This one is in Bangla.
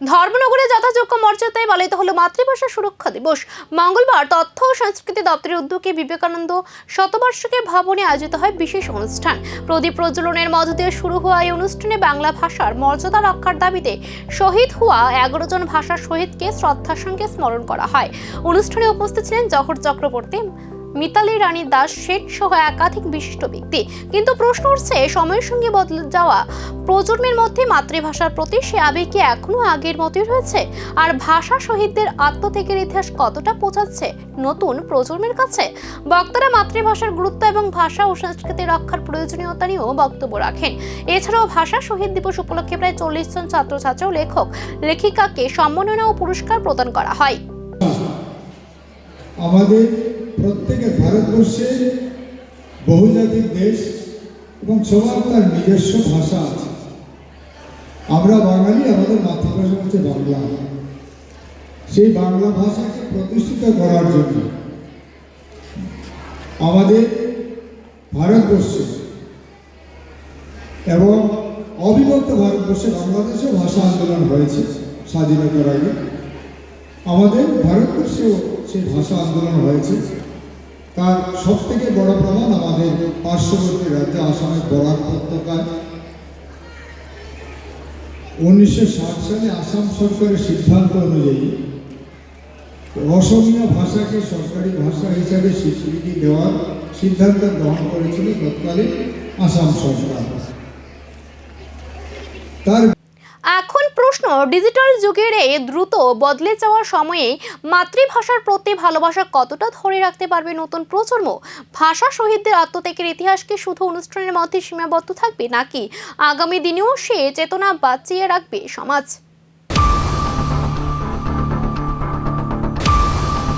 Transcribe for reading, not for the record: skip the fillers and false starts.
ধর্মনগরে যথাযোগ্য মর্যাদায় পালিত হলো মাতৃভাষা সুরক্ষা দিবস। মঙ্গলবার তথ্য ও সংস্কৃতি দপ্তরের উদ্যোগে বিবেকানন্দ শতবার্ষিকী ভবনে আয়োজিত হয় বিশেষ অনুষ্ঠান। প্রদীপ প্রজ্বলনের মধ্য দিয়ে শুরু হওয়া এই অনুষ্ঠানে বাংলা ভাষার মর্যাদা রক্ষার দাবিতে শহীদ হওয়া 11 জন ভাষা শহীদকে শ্রদ্ধার সঙ্গে স্মরণ করা হয়। অনুষ্ঠানে উপস্থিত ছিলেন জহর চক্রবর্তী, মিতালি রানী দাস শেঠ সহ একাধিক বিশিষ্ট ব্যক্তি। কিন্তু প্রশ্ন উঠছে, সময়ের সঙ্গে বদলে যাওয়া প্রজন্মের মধ্যে মাতৃভাষার প্রতি সে আবেগ কি এখনো আগের মতোই রয়েছে? আর ভাষা শহীদদের আত্মত্যাগের ইতিহাস কতটা পৌঁছাচ্ছে নতুন প্রজন্মের কাছে? বক্তারা মাতৃভাষার গুরুত্ব এবং ভাষা ও সংস্কৃতি রক্ষার প্রয়োজনীয়তা নিয়েও বক্তব্য রাখেন। এছাড়াও ভাষা শহীদ দিবস উপলক্ষে প্রায় 40 জন ছাত্রছাত্রী ও লেখক লেখিকাকে সম্মাননা ও পুরস্কার প্রদান করা হয়। আমাদের প্রত্যেকের ভারতবর্ষে বহুজাতিক দেশ এবং সবার তার নিজস্ব ভাষা আছে। আমরা বাঙালি, আমাদের মাতৃভাষা হচ্ছে বাংলা। সেই বাংলা ভাষাকে প্রতিষ্ঠিত করার জন্য আমাদের ভারতবর্ষে এবং অবিভক্ত ভারতবর্ষে বাংলাদেশেও ভাষা আন্দোলন হয়েছে স্বাধীনতার আগে। আমাদের ভারতবর্ষেও সেই ভাষা আন্দোলন হয়েছে। তার সব থেকে বড় প্রমাণ আমাদের পার্শ্ববর্তী রাজ্য আসামের বরাক উপত্যকায় 1960 সালে আসাম সরকারের সিদ্ধান্ত অনুযায়ী অসমীয়া ভাষাকে সরকারি ভাষা হিসাবে স্বীকৃতি দেওয়ার সিদ্ধান্ত গ্রহণ করেছিল তৎকালীন আসাম সরকার। তার এখন প্রশ্ন, ডিজিটাল যুগের এই দ্রুত বদলে যাওয়ার সময়ে মাতৃভাষার প্রতি ভালোবাসা কতটা ধরে রাখতে পারবে নতুন প্রজন্ম? ভাষা শহীদদের আত্মত্যাগের ইতিহাস কি শুধু অনুষ্ঠানের মধ্যে সীমাবদ্ধ থাকবে, নাকি আগামী দিনেও সে চেতনা বাঁচিয়ে রাখবে সমাজ?